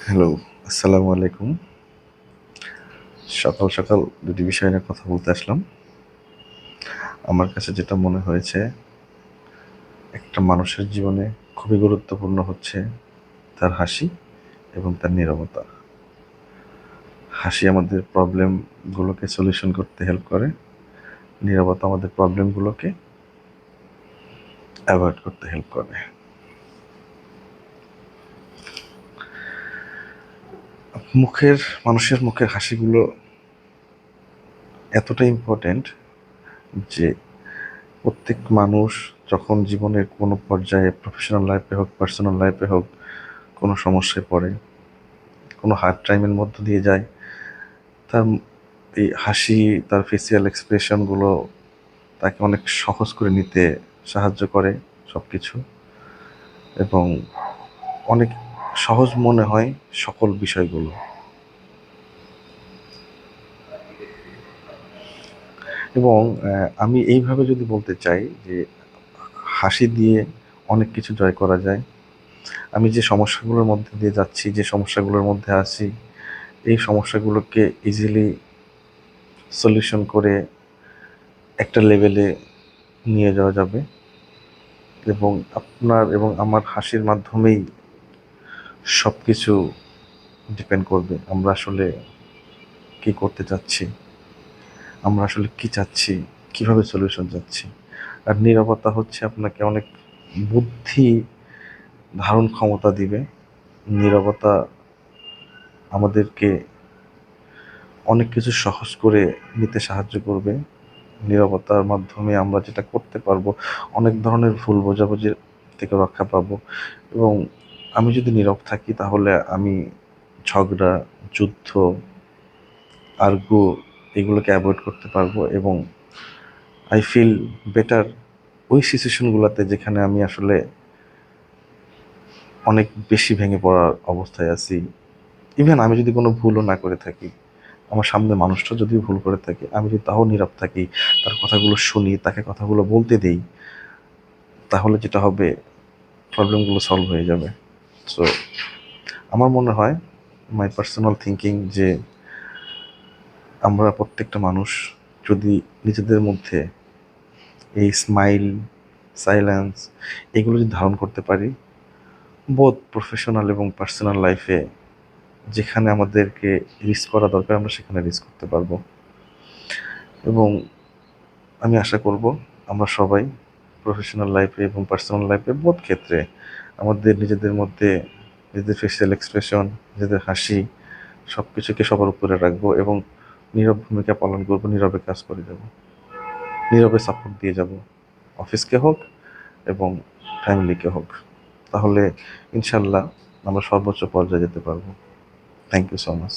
Hello, আসসালামু আলাইকুম। সকাল সকাল দুটি বিষয় নিয়ে কথা বলতে আসলাম। আমার কাছে যেটা মনে হয়েছে, একটা মানুষের জীবনে খুবই গুরুত্বপূর্ণ হচ্ছে তার হাসি এবং তার নীরবতা। হাসি আমাদের প্রবলেমগুলোকে সলিউশন করতে হেল্প করে, নীরবতা আমাদের প্রবলেমগুলোকে অ্যাভয়েড করতে হেল্প করে। মানুষের মুখের হাসিগুলো এতটা ইম্পর্ট্যান্ট যে প্রত্যেক মানুষ যখন জীবনের কোনো পর্যায়ে প্রফেশনাল লাইফে হোক, পার্সোনাল লাইফে হোক, কোনো সমস্যায় পড়ে, কোনো হার্ড টাইমের মধ্য দিয়ে যায়, তার এই হাসি, তার ফেসিয়াল এক্সপ্রেশনগুলো তাকে অনেক সহজ করে নিতে সাহায্য করে সব কিছু, এবং অনেক সহজ মনে হয় সকল বিষয়গুলো। এবং আমি এইভাবে যদি বলতে চাই যে হাসি দিয়ে অনেক কিছু জয় করা যায়। আমি যে সমস্যাগুলোর মধ্যে দিয়ে যাচ্ছি, যে সমস্যাগুলোর মধ্যে আছি, এই সমস্যাগুলোকে ইজিলি সলিউশন করে একটা লেভেলে নিয়ে যাওয়া যাবে, এবং আপনার এবং আমার হাসির মাধ্যমেই সব কিছু ডিপেন্ড করবে। আমরা আসলে কী করতে চাচ্ছি, আমরা আসলে কী চাচ্ছি, কীভাবে সলিউশন চাচ্ছি। আর নীরবতা হচ্ছে আপনাকে অনেক বুদ্ধি ধারণ ক্ষমতা দিবে। নীরবতা আমাদেরকে অনেক কিছু সহজ করে নিতে সাহায্য করবে। নীরবতার মাধ্যমে আমরা যেটা করতে পারবো, অনেক ধরনের ভুল বোঝাবুঝির থেকে রক্ষা পাবো। এবং আমি যদি নীরব থাকি তাহলে আমি ঝগড়া, যুদ্ধ, আর্গু এগুলোকে অ্যাভয়েড করতে পারবো, এবং আই ফিল বেটার ওই সিচুয়েশনগুলোতে যেখানে আমি আসলে অনেক বেশি ভেঙে পড়ার অবস্থায় আছি। ইভেন আমি যদি কোনো ভুলও না করে থাকি, আমার সামনে মানুষটা যদি ভুল করে থাকে, আমি যদি তাও নীরব থাকি, তার কথাগুলো শুনি, তাকে কথাগুলো বলতে দেই, তাহলে যেটা হবে, প্রবলেমগুলো সলভ হয়ে যাবে। সো আমার মনে হয়, মাই পার্সোনাল থিঙ্কিং, যে আমরা প্রত্যেকটা মানুষ যদি নিজেদের মধ্যে এই স্মাইল, সাইলেন্স এগুলো যদি ধারণ করতে পারি, বোথ প্রফেশনাল এবং পার্সোনাল লাইফে যেখানে আমাদেরকে রিস্ক করা দরকার আমরা সেখানে রিস্ক করতে পারবো। এবং আমি আশা করব আমরা সবাই প্রফেশনাল লাইফে এবং পার্সোনাল লাইফে বোথ ক্ষেত্রে আমাদের নিজেদের মধ্যে নিজেদের ফেসিয়াল এক্সপ্রেশন, নিজেদের হাসি সব কিছুকে সবার উপরে রাখবো, এবং নীরব ভূমিকা পালন করবো, নীরবে কাজ করে যাব, নীরবে সাপোর্ট দিয়ে যাব, অফিসকে হোক এবং ফ্যামিলিকে হোক। তাহলে ইনশাল্লাহ আমরা সর্বোচ্চ পর্যায়ে যেতে পারবো। Thank you so much.